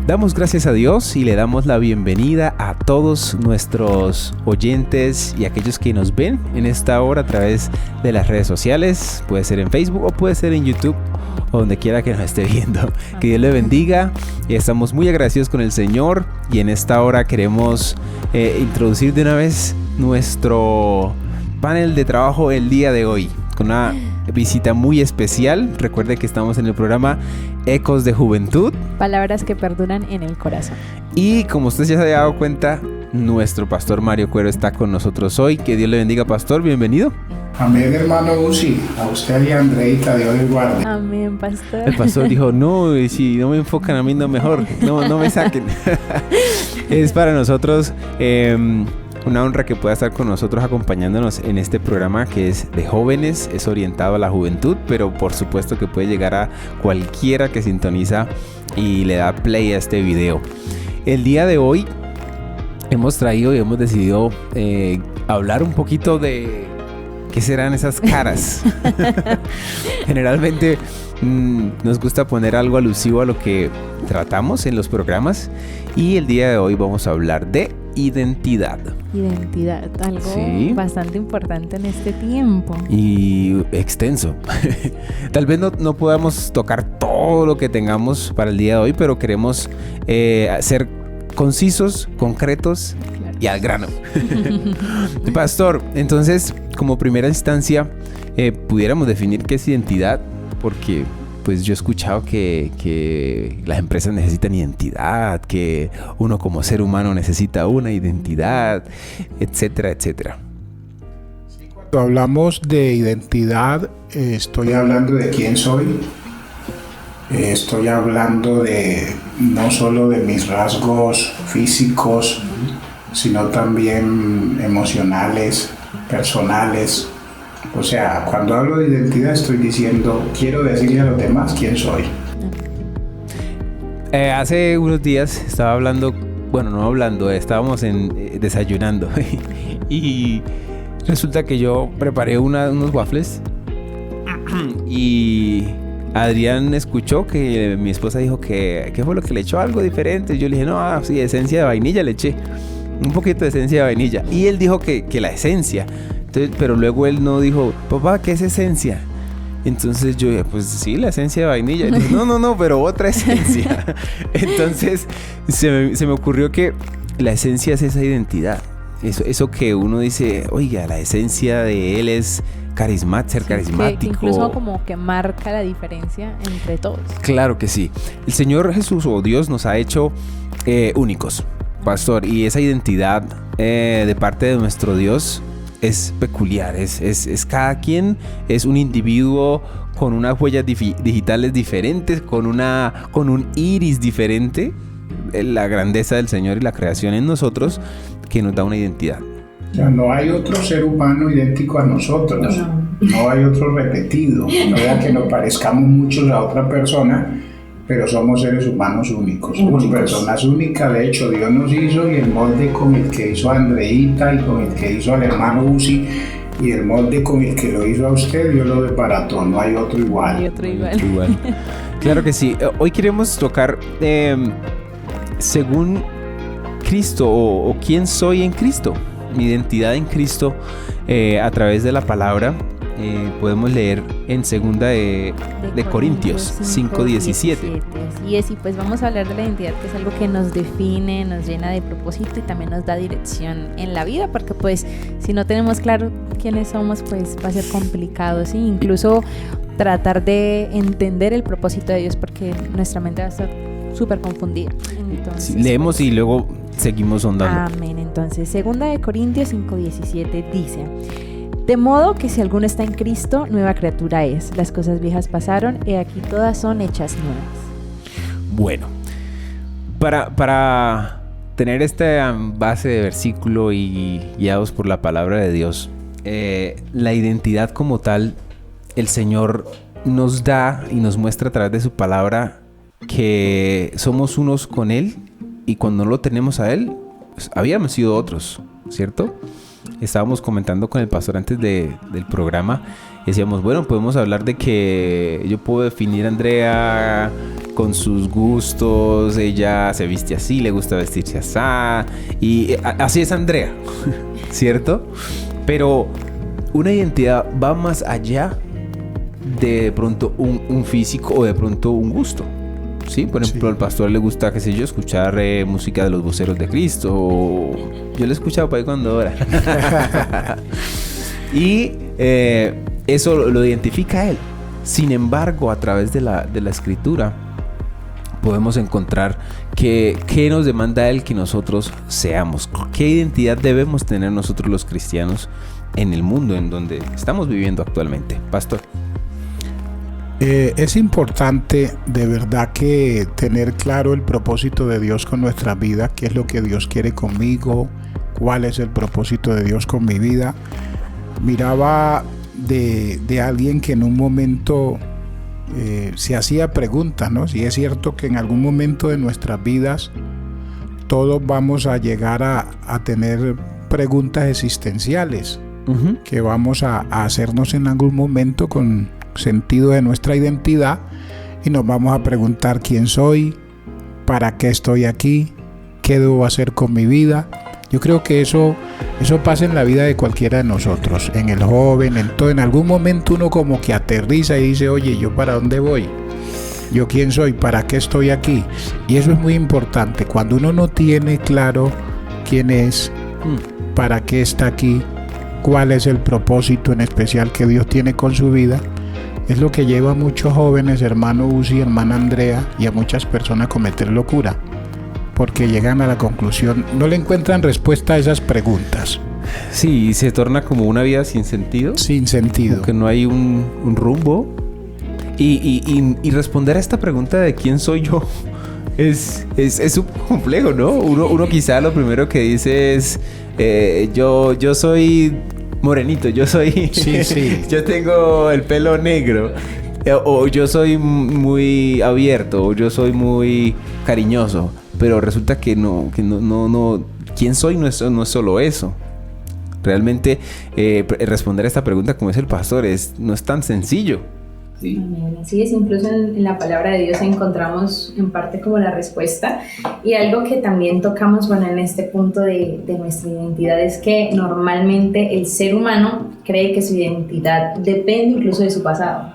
Damos gracias a Dios y le damos la bienvenida a todos nuestros oyentes y aquellos que nos ven en esta hora a través de las redes sociales. Puede ser en Facebook o puede ser en YouTube o donde quiera que nos esté viendo. Que Dios le bendiga y estamos muy agradecidos con el Señor. Y en esta hora queremos introducir de una vez nuestro panel de trabajo el día de hoy con una visita muy especial. Recuerde que estamos en el programa Ecos de Juventud. Palabras que perduran en el corazón. Y como usted ya se ha dado cuenta, nuestro pastor Mario Cuero está con nosotros hoy. Que Dios le bendiga, pastor. Bienvenido. Amén, hermano Uzi. A usted y a Andreita, Dios les guarde. Amén, pastor. El pastor dijo, no, si no me enfocan a mí, no mejor. No me saquen. Es para nosotros una honra que pueda estar con nosotros acompañándonos en este programa que es de jóvenes, es orientado a la juventud, pero por supuesto que puede llegar a cualquiera que sintoniza y le da play a este video. El día de hoy hemos traído y hemos decidido hablar un poquito de qué serán esas caras. Generalmente nos gusta poner algo alusivo a lo que tratamos en los programas y el día de hoy vamos a hablar de identidad. Identidad, algo bastante importante en este tiempo. Y extenso. Tal vez no podamos tocar todo lo que tengamos para el día de hoy, pero queremos ser concisos, concretos y al grano. Pastor, entonces, como primera instancia, pudiéramos definir qué es identidad, porque pues yo he escuchado que las empresas necesitan identidad, que uno como ser humano necesita una identidad, etcétera, etcétera. Cuando hablamos de identidad, estoy hablando de quién soy. Estoy hablando de no solo de mis rasgos físicos, sino también emocionales, personales. O sea, cuando hablo de identidad estoy diciendo, quiero decirle a los demás quién soy. Hace unos días estaba hablando, estábamos desayunando y resulta que yo preparé unos waffles y Adrián escuchó que mi esposa dijo que ¿qué fue lo que le echó? Algo diferente. Yo le dije, no, sí, esencia de vainilla le eché. Un poquito de esencia de vainilla. Y él dijo que la esencia. Entonces, pero luego él no dijo, papá, ¿qué es esencia? Entonces yo dije, pues sí, la esencia de vainilla. Y dije, no, pero otra esencia. Entonces se me ocurrió que la esencia es esa identidad. Eso que uno dice, oiga, la esencia de él es ser carismático. Que incluso como que marca la diferencia entre todos. Claro que sí. El Señor Jesús o Dios nos ha hecho únicos, pastor. Y esa identidad de parte de nuestro Dios es peculiar, es cada quien es un individuo con unas huellas digitales diferentes, con un iris diferente. La grandeza del Señor y la creación en nosotros que nos da una identidad. O sea, no hay otro ser humano idéntico a nosotros, no hay otro repetido, no vea que nos parezcamos muchos a otra persona, pero somos seres humanos únicos, somos personas únicas. De hecho, Dios nos hizo y el molde con el que hizo a Andreita y con el que hizo al hermano Uzi y el molde con el que lo hizo a usted, Dios lo desbarató, no hay otro igual. Hay otro igual. Claro que sí. Hoy queremos tocar según Cristo o quién soy en Cristo, mi identidad en Cristo a través de la palabra. Podemos leer en segunda de Corintios 5:17. Así es, y pues vamos a hablar de la identidad, que es algo que nos define, nos llena de propósito y también nos da dirección en la vida, porque pues si no tenemos claro quiénes somos, pues va a ser complicado, ¿sí? Incluso tratar de entender el propósito de Dios, porque nuestra mente va a estar súper confundida. Entonces, leemos pues, y luego seguimos ondando. Amén. Entonces, segunda de Corintios 5:17 dice: de modo que si alguno está en Cristo, nueva criatura es. Las cosas viejas pasaron, y aquí todas son hechas nuevas. Bueno, para tener esta base de versículo y guiados por la palabra de Dios, la identidad como tal, el Señor nos da y nos muestra a través de su palabra que somos unos con Él, y cuando no lo tenemos a Él, pues habíamos sido otros, ¿cierto? Estábamos comentando con el pastor antes del programa, decíamos, bueno, podemos hablar de que yo puedo definir a Andrea con sus gustos, ella se viste así, le gusta vestirse así, y así es Andrea, ¿cierto? Pero una identidad va más allá de pronto un físico o de pronto un gusto. Sí, por ejemplo, al pastor le gusta, qué sé yo, escuchar música de los voceros de Cristo. O... Yo lo he escuchado para ahí cuando ora. Y eso lo identifica a él. Sin embargo, a través de la escritura podemos encontrar qué nos demanda él que nosotros seamos. ¿Qué identidad debemos tener nosotros los cristianos en el mundo en donde estamos viviendo actualmente? Pastor. Es importante de verdad que tener claro el propósito de Dios con nuestra vida, qué es lo que Dios quiere conmigo, cuál es el propósito de Dios con mi vida. Miraba de alguien que en un momento se hacía preguntas, ¿no? Si es cierto que en algún momento de nuestras vidas todos vamos a llegar a tener preguntas existenciales que vamos a hacernos en algún momento con sentido de nuestra identidad, y nos vamos a preguntar quién soy, para qué estoy aquí, qué debo hacer con mi vida. Yo creo que eso pasa en la vida de cualquiera de nosotros, en el joven, en todo. En algún momento uno como que aterriza y dice, oye, ¿yo para dónde voy? ¿Yo quién soy? ¿Para qué estoy aquí? Y eso es muy importante. Cuando uno no tiene claro quién es, para qué está aquí, cuál es el propósito en especial que Dios tiene con su vida, es lo que lleva a muchos jóvenes, hermano Uzi, hermana Andrea, y a muchas personas a cometer locura, porque llegan a la conclusión, no le encuentran respuesta a esas preguntas. Sí, se torna como una vida sin sentido. Sin sentido. Como que no hay un rumbo. Y responder a esta pregunta de quién soy yo es súper complejo, ¿no? Uno quizá lo primero que dice es, yo soy... morenito, yo soy... Sí. Yo tengo el pelo negro. O yo soy muy abierto. O yo soy muy cariñoso. Pero resulta que no. ¿Quién soy? No es solo eso. Realmente responder a esta pregunta, como es el pastor, no es tan sencillo. Sí. Así es, incluso en la palabra de Dios encontramos en parte como la respuesta, y algo que también tocamos, bueno, en este punto de nuestra identidad, es que normalmente el ser humano cree que su identidad depende incluso de su pasado,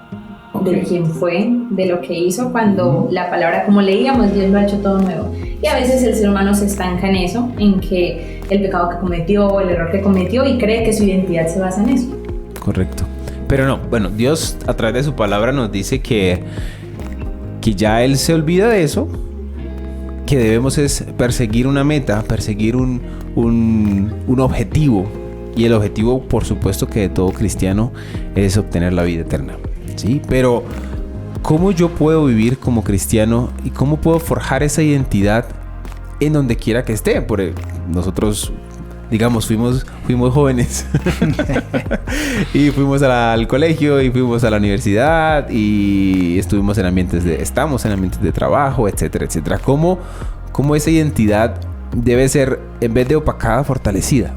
de quién fue, de lo que hizo, cuando la palabra, como leíamos, Dios lo ha hecho todo nuevo. Y a veces el ser humano se estanca en eso, en que el pecado que cometió, el error que cometió, y cree que su identidad se basa en eso. Correcto. Pero no, bueno, Dios a través de su palabra nos dice que ya Él se olvida de eso, que debemos es perseguir una meta, perseguir un objetivo. Y el objetivo, por supuesto, que de todo cristiano es obtener la vida eterna, ¿sí? Pero ¿cómo yo puedo vivir como cristiano y cómo puedo forjar esa identidad en donde quiera que esté? Porque nosotros... digamos, fuimos jóvenes y fuimos al colegio y fuimos a la universidad y estamos en ambientes de trabajo, etcétera, etcétera. ¿Cómo esa identidad debe ser, en vez de opacada, fortalecida?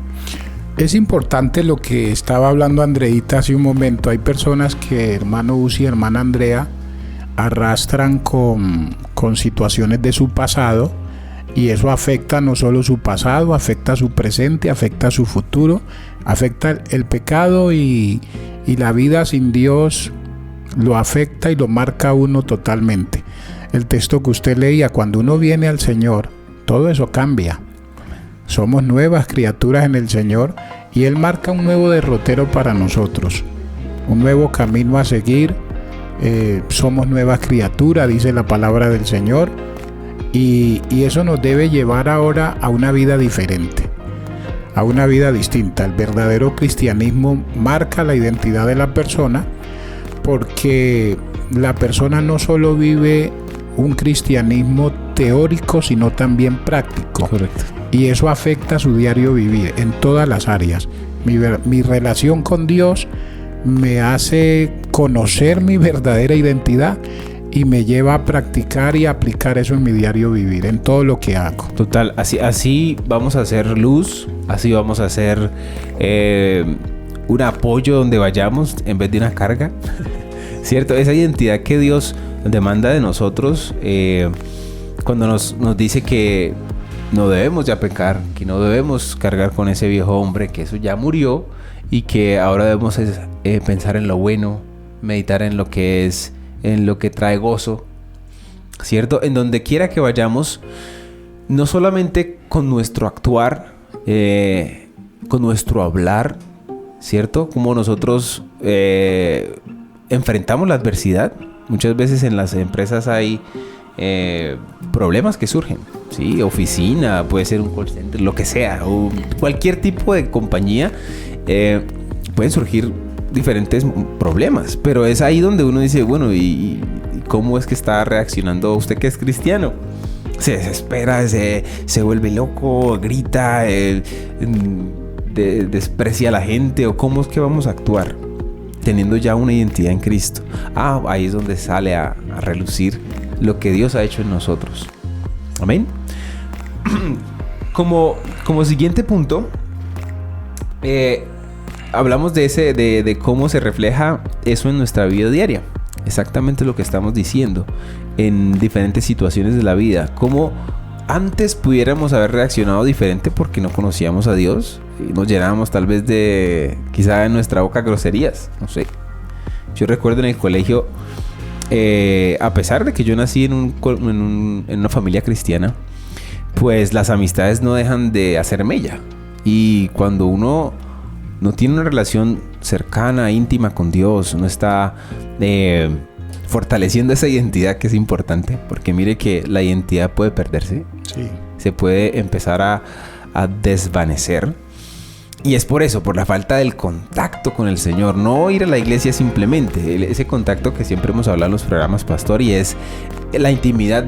Es importante lo que estaba hablando Andreita hace un momento. Hay personas que, hermano Uzi, hermana Andrea, arrastran con situaciones de su pasado. Y eso afecta no solo su pasado, afecta su presente, afecta su futuro, afecta el pecado y la vida sin Dios lo afecta y lo marca a uno totalmente. El texto que usted leía, cuando uno viene al Señor, todo eso cambia. Somos nuevas criaturas en el Señor y Él marca un nuevo derrotero para nosotros, un nuevo camino a seguir. Somos nuevas criaturas, dice la palabra del Señor. Y eso nos debe llevar ahora a una vida diferente, a una vida distinta. El verdadero cristianismo marca la identidad de la persona, porque la persona no solo vive un cristianismo teórico, sino también práctico. Correcto. Y eso afecta su diario vivir en todas las áreas. Mi relación con Dios me hace conocer mi verdadera identidad y me lleva a practicar y aplicar eso en mi diario vivir, en todo lo que hago. Total, así vamos a hacer luz, así vamos a hacer un apoyo donde vayamos en vez de una carga. ¿cierto? Esa identidad que Dios demanda de nosotros cuando nos dice que no debemos ya pecar, que no debemos cargar con ese viejo hombre, que eso ya murió y que ahora debemos pensar en lo bueno, meditar en lo que es, en lo que trae gozo, ¿cierto? En donde quiera que vayamos, no solamente con nuestro actuar, con nuestro hablar, ¿cierto? Como nosotros enfrentamos la adversidad. Muchas veces en las empresas hay problemas que surgen, ¿sí? Oficina, puede ser un call center, lo que sea, o cualquier tipo de compañía, pueden surgir diferentes problemas, pero es ahí donde uno dice, bueno, ¿y cómo es que está reaccionando usted que es cristiano? Se desespera, se vuelve loco, grita, desprecia a la gente, o cómo es que vamos a actuar teniendo ya una identidad en Cristo. Ahí es donde sale a relucir lo que Dios ha hecho en nosotros. Amén. Como siguiente punto, hablamos de cómo se refleja eso en nuestra vida diaria. Exactamente lo que estamos diciendo en diferentes situaciones de la vida. Cómo antes pudiéramos haber reaccionado diferente porque no conocíamos a Dios y nos llenábamos tal vez de, quizá en nuestra boca, groserías. No sé. Yo recuerdo en el colegio, a pesar de que yo nací en una familia cristiana, pues las amistades no dejan de hacer mella. Y cuando uno no tiene una relación cercana, íntima con Dios, no está fortaleciendo esa identidad, que es importante, porque mire que la identidad puede perderse, sí. Se puede empezar a desvanecer, y es por eso, por la falta del contacto con el Señor, no ir a la iglesia simplemente, ese contacto que siempre hemos hablado en los programas, pastor, y es la intimidad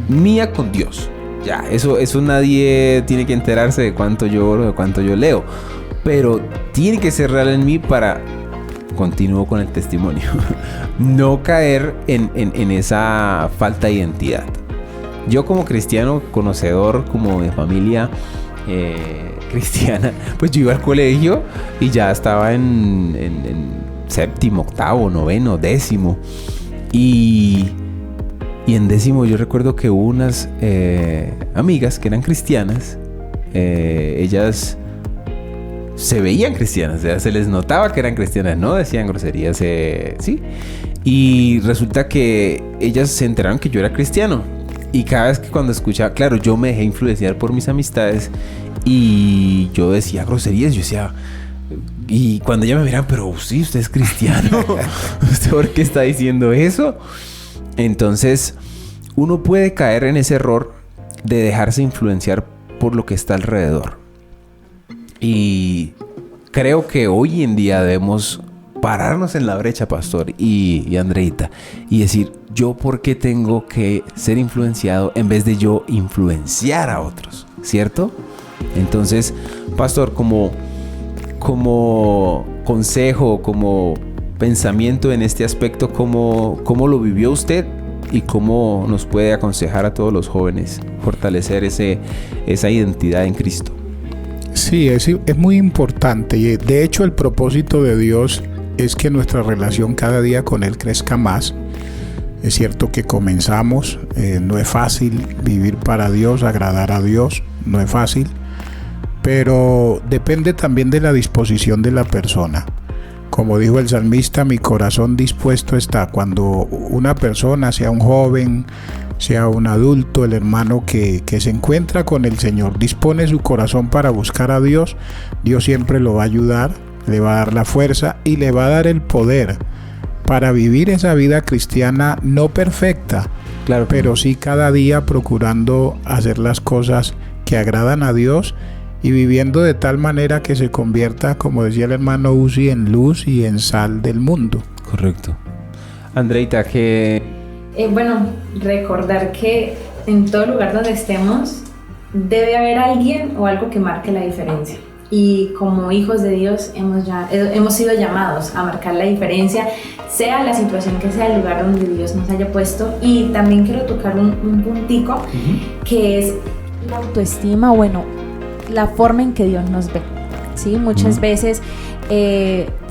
mía con Dios. Ya, eso nadie tiene que enterarse de cuánto yo oro, de cuánto yo leo, pero tiene que ser real en mí para continuar con el testimonio. No caer en esa falta de identidad. Yo como cristiano, conocedor, como de familia cristiana, pues yo iba al colegio y ya estaba en séptimo, octavo, noveno, décimo. Y en décimo yo recuerdo que hubo unas amigas que eran cristianas. Ellas se veían cristianas, o sea, se les notaba que eran cristianas, no decían groserías, sí. Y resulta que ellas se enteraron que yo era cristiano. Y cada vez que cuando escuchaba, claro, yo me dejé influenciar por mis amistades y yo decía groserías, yo decía, y cuando ella me miraban, pero sí, usted es cristiano, ¿usted por qué está diciendo eso? Entonces, uno puede caer en ese error de dejarse influenciar por lo que está alrededor. Y creo que hoy en día debemos pararnos en la brecha, pastor y Andreita, y decir, ¿yo por qué tengo que ser influenciado en vez de yo influenciar a otros? ¿Cierto? Entonces, pastor, como consejo, como pensamiento en este aspecto, ¿cómo lo vivió usted? ¿Y cómo nos puede aconsejar a todos los jóvenes fortalecer esa identidad en Cristo? Sí, es muy importante. Y de hecho, el propósito de Dios es que nuestra relación cada día con Él crezca más. Es cierto que comenzamos, no es fácil vivir para Dios, agradar a Dios, no es fácil, pero depende también de la disposición de la persona. Como dijo el salmista, mi corazón dispuesto está. Cuando una persona, sea un joven, sea un adulto, el hermano que se encuentra con el Señor, dispone su corazón para buscar a Dios, Dios siempre lo va a ayudar, le va a dar la fuerza y le va a dar el poder para vivir esa vida cristiana no perfecta, claro, pero sí cada día procurando hacer las cosas que agradan a Dios y viviendo de tal manera que se convierta, como decía el hermano Uzi, en luz y en sal del mundo. Correcto. Andreita, que... Bueno, recordar que en todo lugar donde estemos debe haber alguien o algo que marque la diferencia. Y como hijos de Dios hemos sido llamados a marcar la diferencia, sea la situación que sea, el lugar donde Dios nos haya puesto. Y también quiero tocar un puntico, que es la autoestima, bueno, la forma en que Dios nos ve. ¿sí? Muchas veces,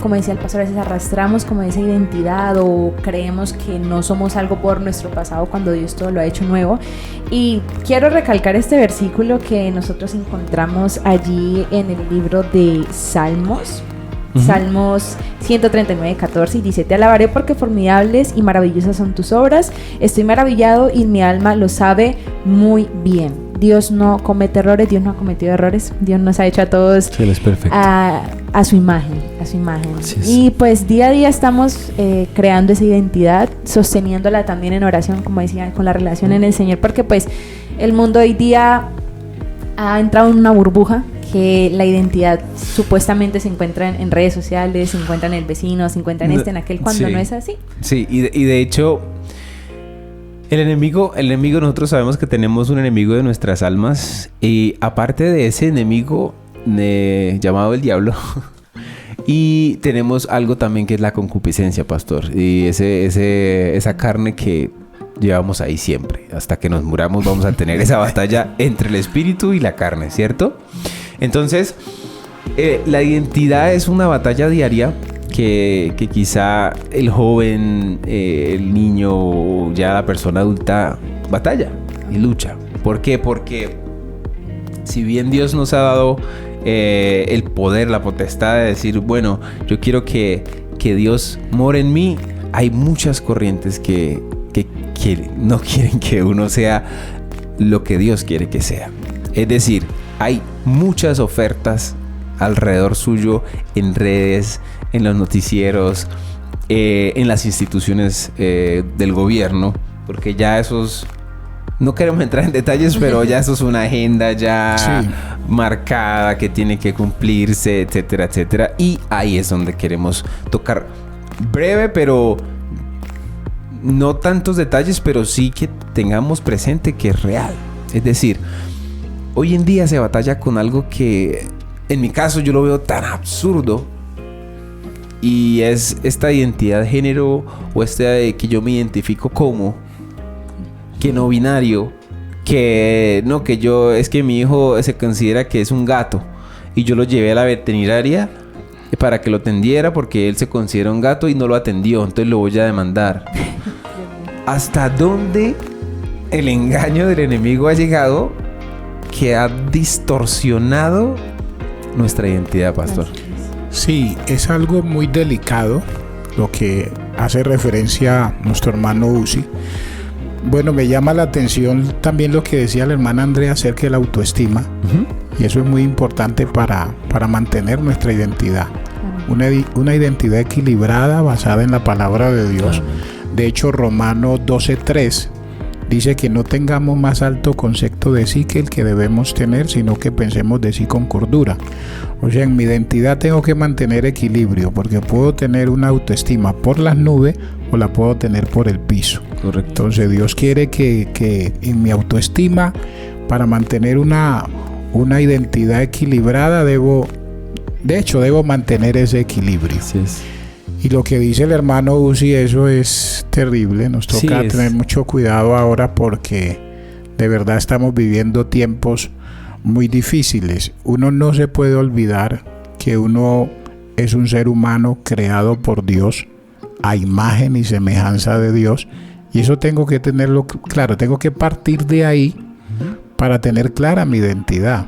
como decía el pastor, a veces arrastramos como esa identidad o creemos que no somos algo por nuestro pasado cuando Dios todo lo ha hecho nuevo. Y quiero recalcar este versículo que nosotros encontramos allí en el libro de Salmos. Salmos 139:14 y dice: Te alabaré porque formidables y maravillosas son tus obras. Estoy maravillado y mi alma lo sabe muy bien. Dios no comete errores, Dios no ha cometido errores. Dios nos ha hecho a todos a su imagen, Y pues día a día estamos creando esa identidad, sosteniéndola también en oración, como decía, con la relación en el Señor, porque pues el mundo hoy día ha entrado en una burbuja que la identidad supuestamente se encuentra en redes sociales, se encuentra en el vecino, se encuentra en en aquel, cuando no es así. Sí, y de hecho, el enemigo, nosotros sabemos que tenemos un enemigo de nuestras almas, y aparte de ese enemigo llamado el diablo, y tenemos algo también que es la concupiscencia, pastor, y esa carne que llevamos ahí siempre. Hasta que nos muramos vamos a tener esa batalla entre el espíritu y la carne, ¿cierto? Entonces, la identidad es una batalla diaria que quizá el joven, el niño o ya la persona adulta batalla y lucha. ¿Por qué? Porque si bien Dios nos ha dado el poder, la potestad de decir, bueno, yo quiero que Dios more en mí, hay muchas corrientes que no quieren que uno sea lo que Dios quiere que sea. Es decir, hay muchas ofertas alrededor suyo, en redes, en los noticieros, en las instituciones del gobierno, porque ya esos, no queremos entrar en detalles, pero ya eso es una agenda ya marcada que tiene que cumplirse, etcétera, etcétera. Y ahí es donde queremos tocar breve, pero no tantos detalles, pero sí que tengamos presente que es real. Es decir, hoy en día se batalla con algo que, en mi caso, yo lo veo tan absurdo, y es esta identidad de género, o de que yo me identifico como que no binario, que es que mi hijo se considera que es un gato y yo lo llevé a la veterinaria para que lo atendiera porque él se considera un gato y no lo atendió, entonces lo voy a demandar. ¿Hasta dónde el engaño del enemigo ha llegado, que ha distorsionado nuestra identidad, pastor? Sí, es algo muy delicado lo que hace referencia a nuestro hermano Uzi. Bueno, me llama la atención también lo que decía la hermana Andrea acerca de la autoestima. Y eso es muy importante para mantener nuestra identidad. Una identidad equilibrada basada en la palabra de Dios. De hecho, Romanos 12:3 dice que no tengamos más alto concepto de sí que el que debemos tener, sino que pensemos de sí con cordura. O sea, en mi identidad tengo que mantener equilibrio, porque puedo tener una autoestima por las nubes o la puedo tener por el piso. Correcto. Entonces Dios quiere que en mi autoestima, para mantener una identidad equilibrada, debo mantener ese equilibrio. Así es. Y lo que dice el hermano Uzi, eso es terrible. Nos toca tener mucho cuidado ahora, porque de verdad estamos viviendo tiempos muy difíciles. Uno no se puede olvidar que uno es un ser humano creado por Dios a imagen y semejanza de Dios, y eso tengo que tenerlo claro. Tengo que partir de ahí para tener clara mi identidad,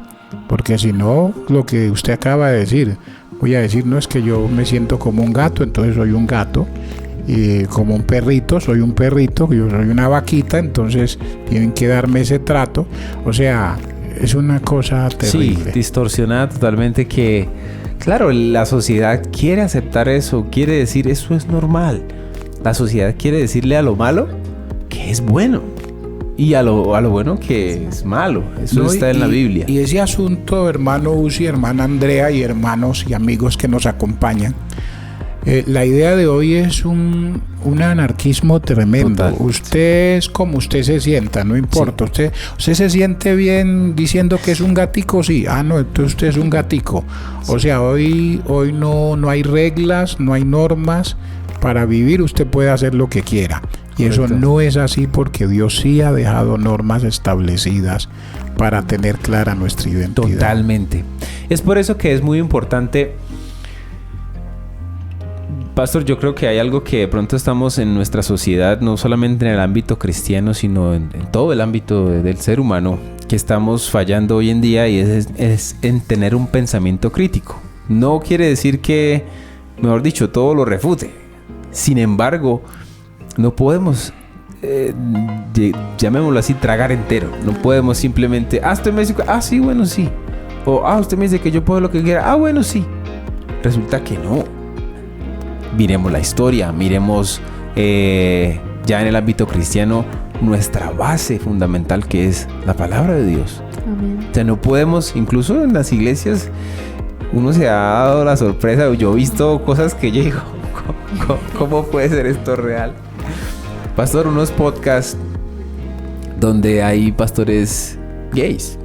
porque si no, lo que usted acaba de decir, voy a decir, no es que yo me siento como un gato, entonces soy un gato, y como un perrito, soy un perrito, yo soy una vaquita, entonces tienen que darme ese trato. O sea, es una cosa terrible. Sí, distorsionada totalmente, que, claro, la sociedad quiere aceptar eso, quiere decir eso es normal. La sociedad quiere decirle a lo malo que es bueno, y a lo bueno que es malo. Eso está en la Biblia. Y ese asunto, hermano Uzi, hermana Andrea y hermanos y amigos que nos acompañan, la idea de hoy es un anarquismo tremendo. Total. Usted es como usted se sienta, no importa. Sí. Usted se siente bien diciendo que es un gatico, sí. No, entonces usted es un gatico. Sí. O sea, hoy no hay reglas, no hay normas para vivir. Usted puede hacer lo que quiera. Y eso no es así porque Dios sí ha dejado normas establecidas para tener clara nuestra identidad. Totalmente. Es por eso que es muy importante, Pastor, yo creo que hay algo que de pronto estamos en nuestra sociedad, no solamente en el ámbito cristiano, sino en todo el ámbito del ser humano, que estamos fallando hoy en día, y es en tener un pensamiento crítico. No quiere decir que, mejor dicho, todo lo refute. Sin embargo, no podemos, llamémoslo así, tragar entero. No podemos simplemente, usted me dice, sí, bueno, sí. O, usted me dice que yo puedo lo que quiera, bueno, sí. Resulta que no. Miremos la historia, miremos ya en el ámbito cristiano nuestra base fundamental, que es la palabra de Dios. Amén. O sea, no podemos, incluso en las iglesias, uno se ha dado la sorpresa. Yo he visto cosas que yo digo, ¿cómo puede ser esto real? Pastor, unos podcasts donde hay pastores gays.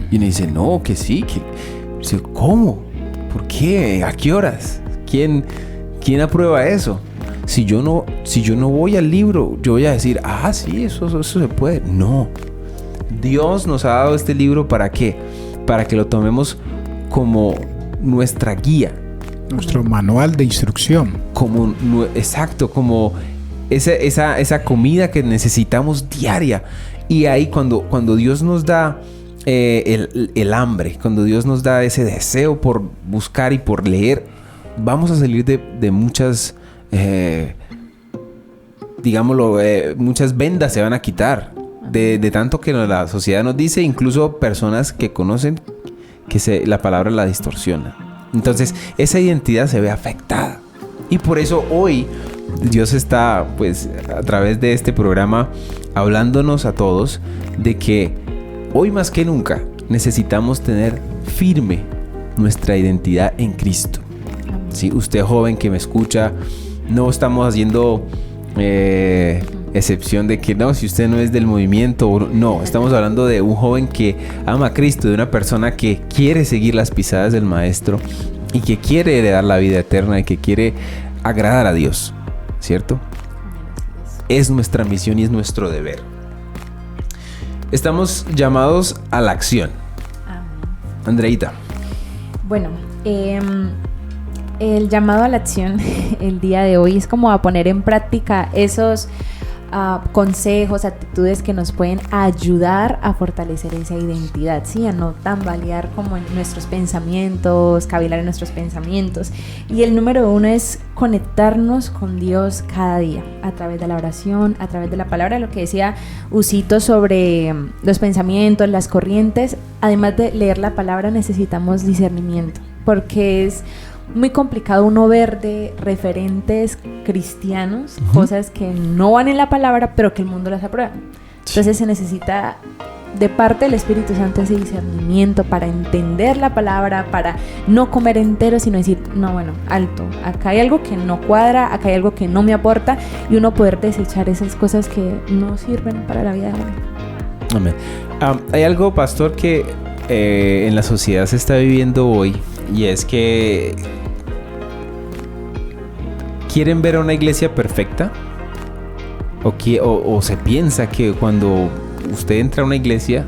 Y uno dice, no, que sí, que... ¿Cómo? ¿Por qué? ¿A qué horas? ¿Quién aprueba eso? Si yo no voy al libro, yo voy a decir, sí, eso se puede. No. Dios nos ha dado este libro, ¿para qué? Para que lo tomemos como nuestra guía. Nuestro manual de instrucción. Exacto, como esa comida que necesitamos diaria. Y ahí cuando Dios nos da el hambre, cuando Dios nos da ese deseo por buscar y por leer, vamos a salir de muchas, muchas vendas se van a quitar. De tanto que la sociedad nos dice, incluso personas que conocen que la palabra la distorsiona. Entonces, esa identidad se ve afectada. Y por eso hoy Dios está, pues, a través de este programa, hablándonos a todos de que hoy más que nunca necesitamos tener firme nuestra identidad en Cristo. ¿Sí? Usted joven que me escucha, no estamos haciendo excepción de que no, si usted no es del movimiento, no, estamos hablando de un joven que ama a Cristo, de una persona que quiere seguir las pisadas del Maestro y que quiere heredar la vida eterna y que quiere agradar a Dios, ¿cierto? Es nuestra misión y es nuestro deber. Estamos llamados a la acción. Andreita. Bueno, el llamado a la acción el día de hoy es como a poner en práctica esos consejos, actitudes que nos pueden ayudar a fortalecer esa identidad, ¿sí? A no tambalear como en nuestros pensamientos, cavilar en nuestros pensamientos. Y el número 1 es conectarnos con Dios cada día, a través de la oración, a través de la palabra, lo que decía Usito sobre los pensamientos, las corrientes. Además de leer la palabra, necesitamos discernimiento, porque es muy complicado uno ver de referentes cristianos cosas que no van en la palabra, pero que el mundo las aprueba. Entonces se necesita de parte del Espíritu Santo ese discernimiento para entender la palabra, para no comer entero, sino decir, no, bueno, alto, acá hay algo que no cuadra, acá hay algo que no me aporta, y uno poder desechar esas cosas que no sirven para la vida de uno. Amén. Hay algo, pastor, que en la sociedad se está viviendo hoy, y es que quieren ver a una iglesia perfecta, o se piensa que cuando usted entra a una iglesia,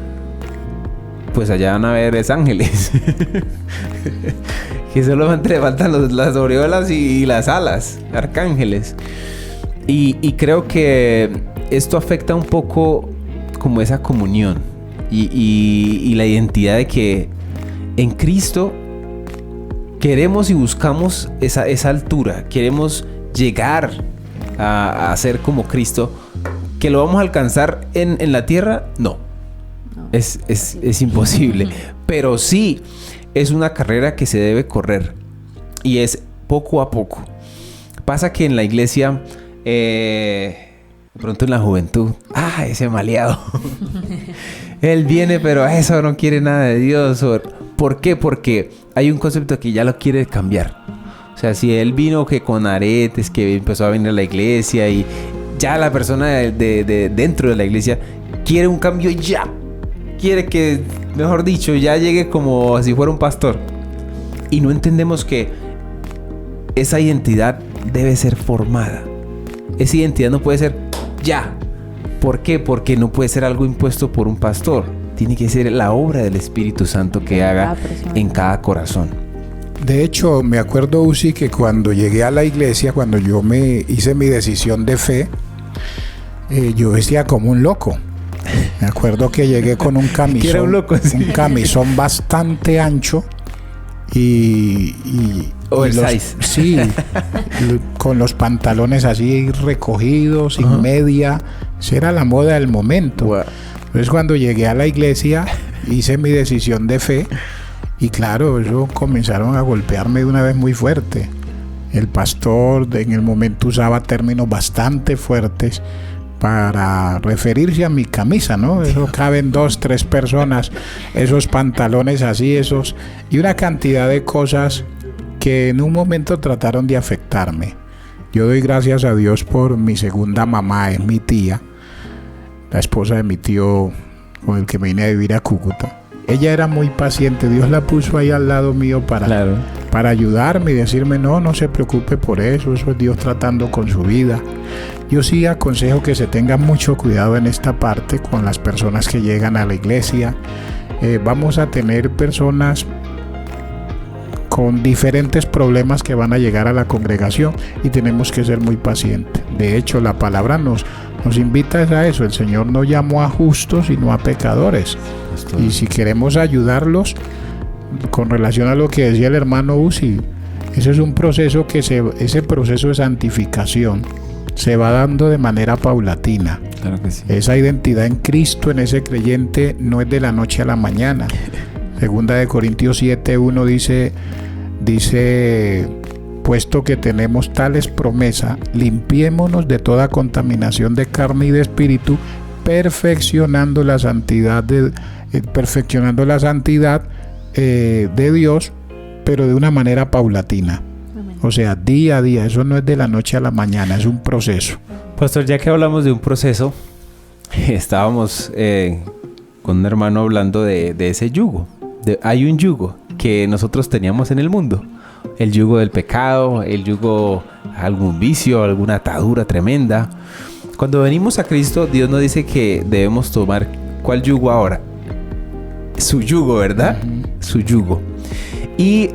pues allá van a ver ángeles que solamente le faltan las aureolas y las alas, arcángeles. Y creo que esto afecta un poco como esa comunión y la identidad de que en Cristo queremos y buscamos esa altura, queremos llegar a ser como Cristo. ¿Que lo vamos a alcanzar en la tierra? No. Es imposible. Pero sí es una carrera que se debe correr. Y es poco a poco. Pasa que en la iglesia, de pronto en la juventud, ese maleado. Él viene, pero eso no quiere nada de Dios. ¿Por qué? Porque hay un concepto que ya lo quiere cambiar. O sea, si él vino que con aretes, que empezó a venir a la iglesia y ya la persona de dentro de la iglesia quiere un cambio ya. Quiere que, mejor dicho, ya llegue como si fuera un pastor. Y no entendemos que esa identidad debe ser formada. Esa identidad no puede ser ya. ¿Por qué? Porque no puede ser algo impuesto por un pastor. Tiene que ser la obra del Espíritu Santo que haga en cada corazón. De hecho, me acuerdo, Uzi, que cuando llegué a la iglesia, cuando yo me hice mi decisión de fe, yo vestía como un loco. Me acuerdo que llegué con un camisón, era un loco, sí. Un camisón bastante ancho y oversize. Sí, con los pantalones así recogidos, sin media. Esa era la moda del momento. Wow. Entonces, cuando llegué a la iglesia, hice mi decisión de fe y claro, eso comenzaron a golpearme de una vez muy fuerte. El pastor en el momento usaba términos bastante fuertes para referirse a mi camisa, ¿no? Eso caben 2, 3 personas, esos pantalones así, esos, y una cantidad de cosas que en un momento trataron de afectarme. Yo doy gracias a Dios por mi segunda mamá, es mi tía, la esposa de mi tío con el que me vine a vivir a Cúcuta. Ella era muy paciente, Dios la puso ahí al lado mío para ayudarme y decirme, no se preocupe por eso es Dios tratando con su vida. Yo sí aconsejo que se tenga mucho cuidado en esta parte con las personas que llegan a la iglesia. Vamos a tener personas con diferentes problemas que van a llegar a la congregación y tenemos que ser muy pacientes. De hecho, la palabra nos invita a eso. El Señor no llamó a justos sino a pecadores. Y si queremos ayudarlos, con relación a lo que decía el hermano Uzi, ese es un proceso ese proceso de santificación se va dando de manera paulatina. Claro que sí. Esa identidad en Cristo, en ese creyente, no es de la noche a la mañana. Segunda de Corintios 7:1 dice, puesto que tenemos tales promesas, limpiémonos de toda contaminación de carne y de espíritu, perfeccionando la santidad de Dios, pero de una manera paulatina. Amén. O sea, día a día. Eso no es de la noche a la mañana, es un proceso. Pastor, ya que hablamos de un proceso, estábamos con un hermano hablando de ese yugo. Hay un yugo que nosotros teníamos en el mundo. El yugo del pecado, el yugo, algún vicio, alguna atadura tremenda. Cuando venimos a Cristo, Dios nos dice que debemos tomar ¿cuál yugo ahora? Su yugo, ¿verdad? Uh-huh. Su yugo. Y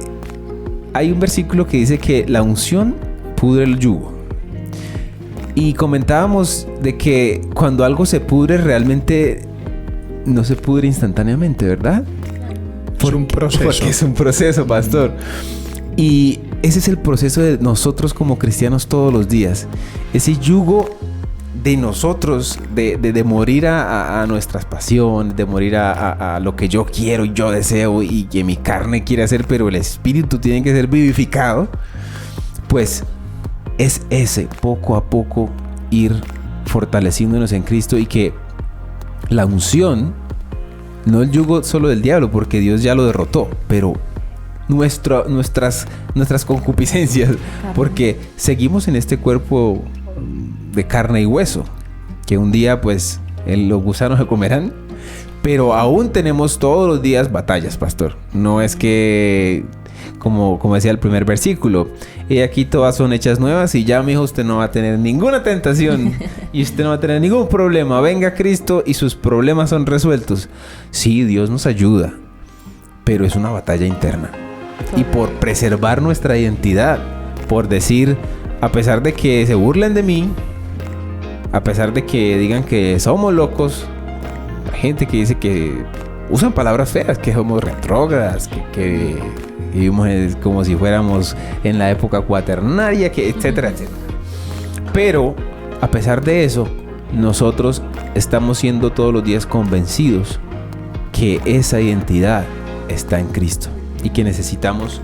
hay un versículo que dice que la unción pudre el yugo. Y comentábamos de que cuando algo se pudre, realmente no se pudre instantáneamente, ¿verdad? Es un proceso. Porque es un proceso, pastor. Y ese es el proceso de nosotros como cristianos todos los días. Ese yugo de nosotros, de morir a nuestras pasiones, de morir a lo que yo quiero y yo deseo y que mi carne quiere hacer, pero el espíritu tiene que ser vivificado, pues es ese poco a poco ir fortaleciéndonos en Cristo y que la unción, no el yugo solo del diablo, porque Dios ya lo derrotó, pero nuestras concupiscencias, porque seguimos en este cuerpo de carne y hueso, que un día pues los gusanos se comerán, pero aún tenemos todos los días batallas, pastor. No es que, como decía el primer versículo, y aquí todas son hechas nuevas y ya, mijo, usted no va a tener ninguna tentación y usted no va a tener ningún problema. Venga Cristo y sus problemas son resueltos. Sí, Dios nos ayuda, pero es una batalla interna. Y por preservar nuestra identidad, por decir, a pesar de que se burlen de mí, a pesar de que digan que somos locos, hay gente que dice que usan palabras feas, que somos retrógradas, que vivimos como si fuéramos en la época cuaternaria, que etcétera, etcétera. Pero a pesar de eso, nosotros estamos siendo todos los días convencidos que esa identidad está en Cristo y que necesitamos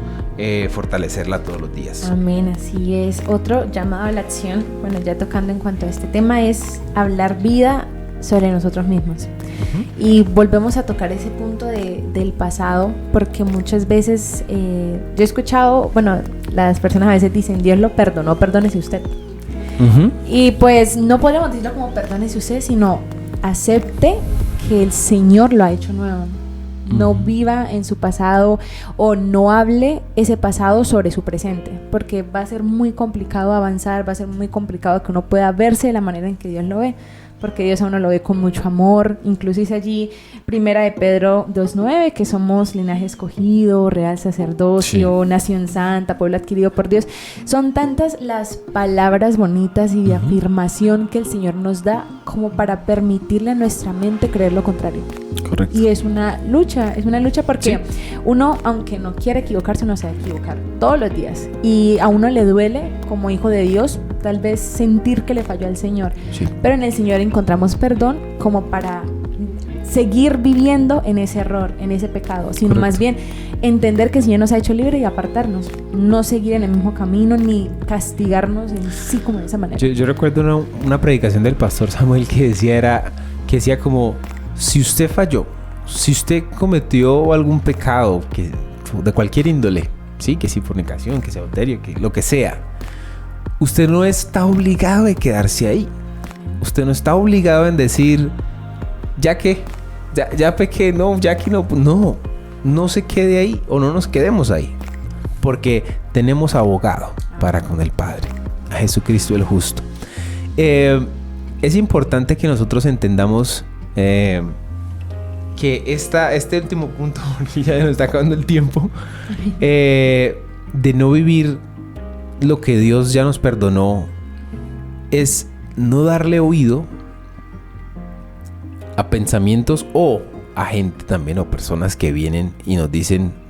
fortalecerla todos los días. Amén, así es. Otro llamado a la acción, bueno, ya tocando en cuanto a este tema, es hablar vida sobre nosotros mismos. Uh-huh. Y volvemos a tocar ese punto del pasado, porque muchas veces yo he escuchado, bueno, las personas a veces dicen, Dios lo perdonó, perdónese usted. Uh-huh. Y pues no podemos decirlo como perdónese usted, sino acepte que el Señor lo ha hecho nuevo. no viva en su pasado o no hable ese pasado sobre su presente, porque va a ser muy complicado avanzar, va a ser muy complicado que uno pueda verse de la manera en que Dios lo ve, porque Dios a uno lo ve con mucho amor. Incluso dice allí, Primera de Pedro 2:9, que somos linaje escogido, real sacerdocio, nación santa, pueblo adquirido por Dios. Son tantas las palabras bonitas y de afirmación que el Señor nos da como para permitirle a nuestra mente creer lo contrario. Correcto. Y es una lucha porque uno, aunque no quiere equivocarse, uno se va a equivocar todos los días. Y a uno le duele, como hijo de Dios, tal vez sentir que le falló al Señor. Sí. Pero en el Señor encontramos perdón como para seguir viviendo en ese error, en ese pecado, sino más bien entender que el Señor nos ha hecho libre y apartarnos, no seguir en el mismo camino ni castigarnos en sí como de esa manera. Yo recuerdo una predicación del pastor Samuel que decía como, si usted falló, si usted cometió algún pecado de cualquier índole, ¿sí? Que si fornicación, que sea adulterio, que lo que sea, usted no está obligado a quedarse ahí. Usted no está obligado en decir, ya pequé, no se quede ahí o no nos quedemos ahí, porque tenemos abogado para con el Padre, a Jesucristo el justo. Es importante que nosotros entendamos que este último punto, porque ya nos está acabando el tiempo, de no vivir lo que Dios ya nos perdonó, es no darle oído a pensamientos o a gente también, o personas que vienen y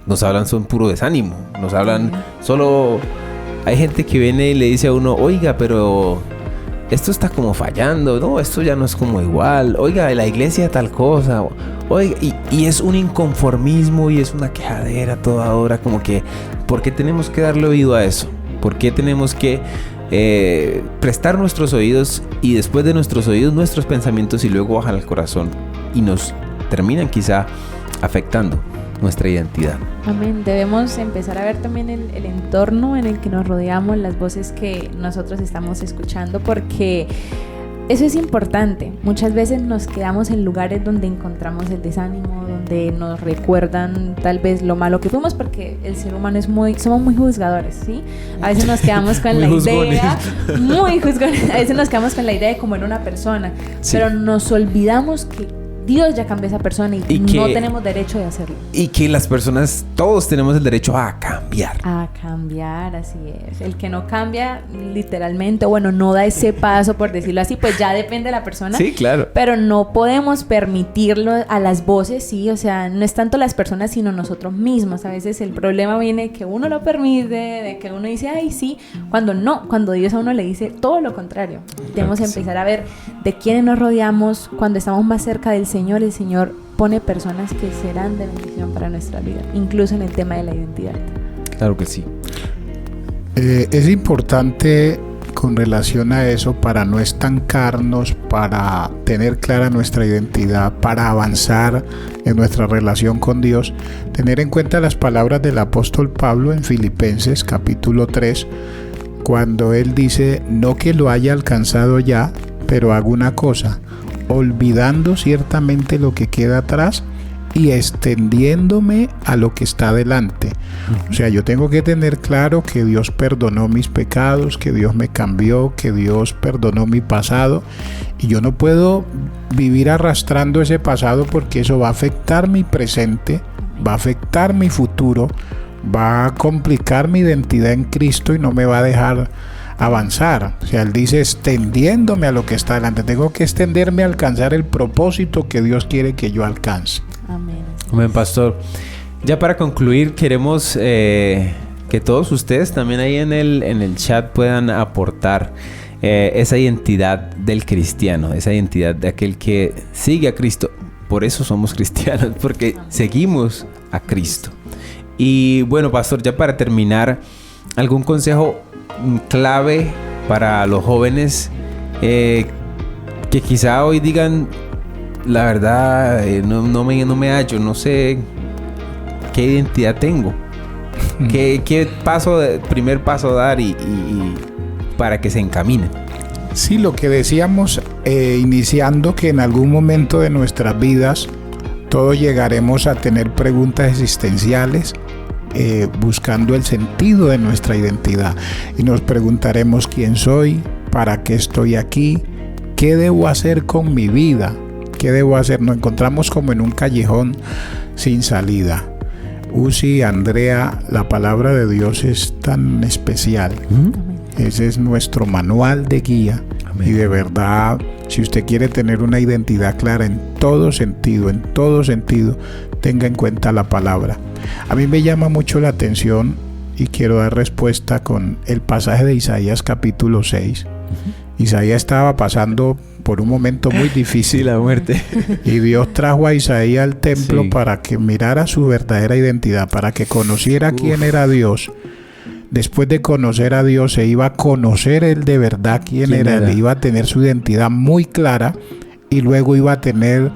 nos hablan son puro desánimo, nos hablan solo. Hay gente que viene y le dice a uno, oiga, pero esto está como fallando, no, esto ya no es como igual, oiga, la iglesia tal cosa, oiga, y es un inconformismo y es una quejadera toda hora, como que, ¿por qué tenemos que darle oído a eso? ¿Por qué tenemos que prestar nuestros oídos y después de nuestros oídos nuestros pensamientos y luego bajan al corazón y nos terminan quizá afectando nuestra identidad? Amén. Debemos empezar a ver también el entorno en el que nos rodeamos, las voces que nosotros estamos escuchando, porque eso es importante. Muchas veces nos quedamos en lugares donde encontramos el desánimo, donde nos recuerdan tal vez lo malo que fuimos, porque el ser humano somos muy juzgadores, ¿sí? A veces nos quedamos con la idea, muy juzgones, a veces nos quedamos con la idea de cómo era una persona, pero nos olvidamos que Dios ya cambió a esa persona y no tenemos derecho de hacerlo. Y que las personas, todos tenemos el derecho a cambiar. A cambiar, así es. El que no cambia, literalmente, bueno, no da ese paso, por decirlo así, pues ya depende de la persona. Sí, claro. Pero no podemos permitirlo a las voces, sí. O sea, no es tanto las personas, sino nosotros mismos. A veces el problema viene de que uno lo permite, de que uno dice, ay, sí. Cuando Dios a uno le dice todo lo contrario. Tenemos que empezar a ver de quiénes nos rodeamos. Cuando estamos más cerca del Señor, el Señor pone personas que serán de bendición para nuestra vida, incluso en el tema de la identidad. Claro que sí. Es importante con relación a eso, para no estancarnos, para tener clara nuestra identidad, para avanzar en nuestra relación con Dios, tener en cuenta las palabras del apóstol Pablo en Filipenses capítulo 3, cuando él dice, no que lo haya alcanzado ya, pero hago una cosa, olvidando ciertamente lo que queda atrás y extendiéndome a lo que está delante. O sea, yo tengo que tener claro que Dios perdonó mis pecados, que Dios me cambió, que Dios perdonó mi pasado, y yo no puedo vivir arrastrando ese pasado, porque eso va a afectar mi presente, va a afectar mi futuro, va a complicar mi identidad en Cristo y no me va a dejar avanzar. O sea, él dice extendiéndome a lo que está delante. Tengo que extenderme a alcanzar el propósito que Dios quiere que yo alcance. Amén. Amén, pastor. Ya para concluir, queremos que todos ustedes también ahí en el chat puedan aportar esa identidad del cristiano, esa identidad de aquel que sigue a Cristo. Por eso somos cristianos, porque seguimos a Cristo. Y bueno, pastor, ya para terminar, ¿algún consejo clave para los jóvenes que quizá hoy digan, la verdad, no me hallo, no sé qué identidad tengo? ¿Qué primer paso dar y para que se encaminen? Sí, lo que decíamos iniciando, que en algún momento de nuestras vidas Todos llegaremos a tener preguntas existenciales buscando el sentido de nuestra identidad. Y nos preguntaremos quién soy, para qué estoy aquí, qué debo hacer con mi vida, qué debo hacer. Nos encontramos como en un callejón sin salida. Uzi, Andrea, la palabra de Dios es tan especial. Ese es nuestro manual de guía. Amén. Y de verdad, si usted quiere tener una identidad clara en todo sentido, tenga en cuenta la palabra. A mí me llama mucho la atención y quiero dar respuesta con el pasaje de Isaías capítulo 6. Isaías estaba pasando por un momento muy difícil, la muerte. Y Dios trajo a Isaías al templo para que mirara su verdadera identidad, para que conociera quién era Dios. Después de conocer a Dios, se iba a conocer él de verdad quién era. Él iba a tener su identidad muy clara y luego iba a tener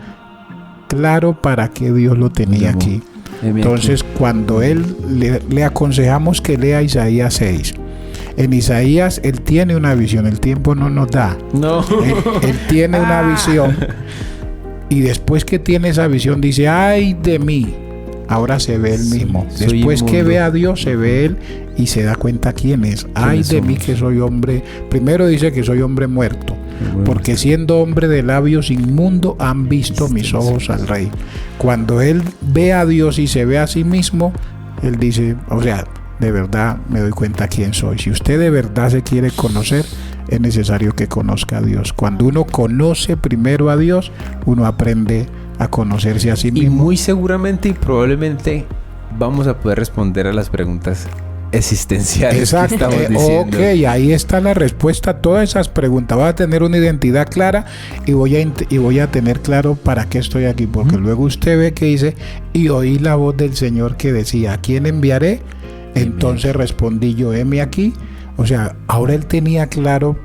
claro para qué Dios lo tenía aquí. Entonces, cuando le aconsejamos que lea Isaías 6. En Isaías, él tiene una visión. El tiempo no nos da. No. Él tiene una visión. Y después que tiene esa visión, dice, ¡ay de mí! Ahora se ve él mismo. Después que ve a Dios, se ve él y se da cuenta quién es. ¡Ay de mí que soy hombre! Primero dice que soy hombre muerto. Porque siendo hombre de labios inmundo han visto mis ojos al Rey. Cuando él ve a Dios y se ve a sí mismo, él dice, o sea, de verdad me doy cuenta quién soy. Si usted de verdad se quiere conocer, es necesario que conozca a Dios. Cuando uno conoce primero a Dios, uno aprende a conocerse a sí mismo. Y muy seguramente y probablemente vamos a poder responder a las preguntas existenciales. Exacto. Que estamos diciendo. Ok, ahí está la respuesta a todas esas preguntas. Voy a tener una identidad clara y voy a tener claro para qué estoy aquí. Porque luego usted ve que dice, y oí la voz del Señor que decía, ¿a quién enviaré? Entonces respondí yo, heme aquí. O sea, ahora él tenía claro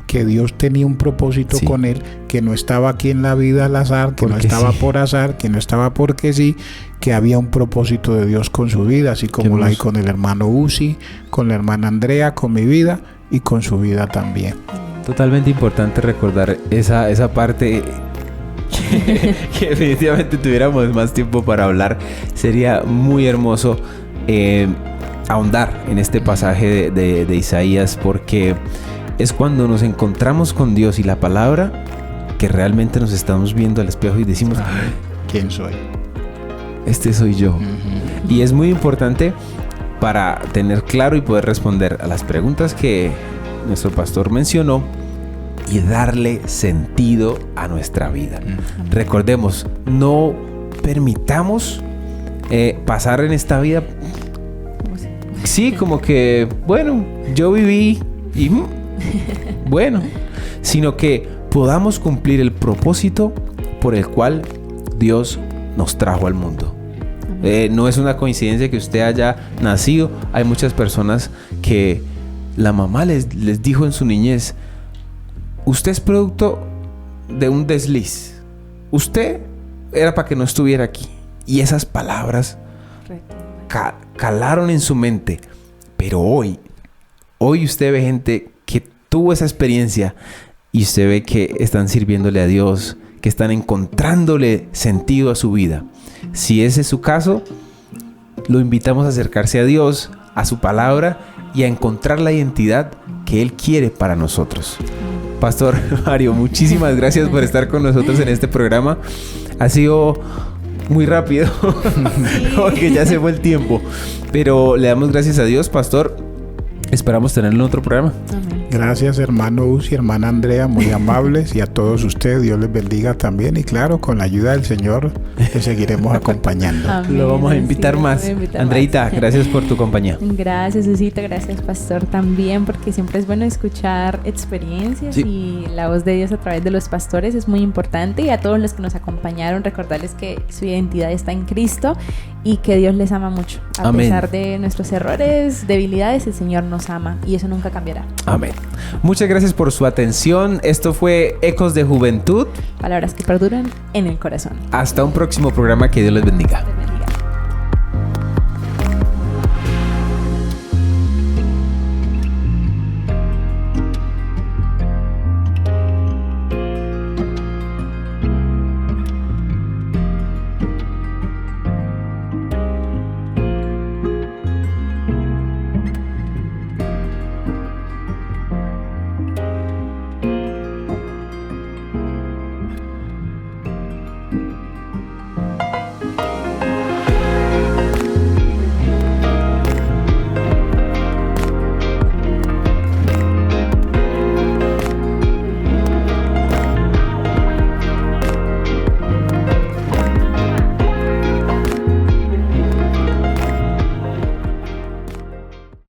que Dios tenía un propósito con él, que no estaba aquí en la vida al azar, que no estaba por azar, que no estaba porque sí, que había un propósito de Dios con su vida, así como lo hay con el hermano Uzi, con la hermana Andrea, con mi vida y con su vida también. Totalmente importante recordar esa parte que definitivamente tuviéramos más tiempo para hablar. Sería muy hermoso ahondar en este pasaje de Isaías, porque es cuando nos encontramos con Dios y la palabra que realmente nos estamos viendo al espejo y decimos, ¿quién soy? Este soy yo. Y es muy importante para tener claro y poder responder a las preguntas que nuestro pastor mencionó y darle sentido a nuestra vida. Recordemos, no permitamos pasar en esta vida como que, bueno, yo viví y bueno, sino que podamos cumplir el propósito por el cual Dios nos trajo al mundo. No es una coincidencia que usted haya nacido. Hay muchas personas que la mamá les dijo en su niñez, usted es producto de un desliz. Usted era para que no estuviera aquí. Y esas palabras calaron en su mente. Pero hoy usted ve gente que tuvo esa experiencia y usted ve que están sirviéndole a Dios, que están encontrándole sentido a su vida. Si ese es su caso, lo invitamos a acercarse a Dios, a su palabra y a encontrar la identidad que Él quiere para nosotros. Pastor Mario, muchísimas gracias por estar con nosotros en este programa. Ha sido muy rápido, porque ya se fue el tiempo. Pero le damos gracias a Dios, Pastor. Esperamos tenerlo en otro programa. Amén. Gracias, hermano Uzi, hermana Andrea, muy amables. Y a todos ustedes, Dios les bendiga también. Y claro, con la ayuda del Señor, les seguiremos acompañando. Amén. Lo vamos a invitar más. Andreita, gracias por tu compañía. Gracias, Usita. Gracias, Pastor, también, porque siempre es bueno escuchar experiencias y la voz de Dios a través de los pastores es muy importante. Y a todos los que nos acompañaron, recordarles que su identidad está en Cristo y que Dios les ama mucho. A pesar de nuestros errores, debilidades, el Señor nos ama y eso nunca cambiará. Amén. Muchas gracias por su atención. Esto fue Ecos de Juventud. Palabras que perduran en el corazón. Hasta un próximo programa. Que Dios les bendiga.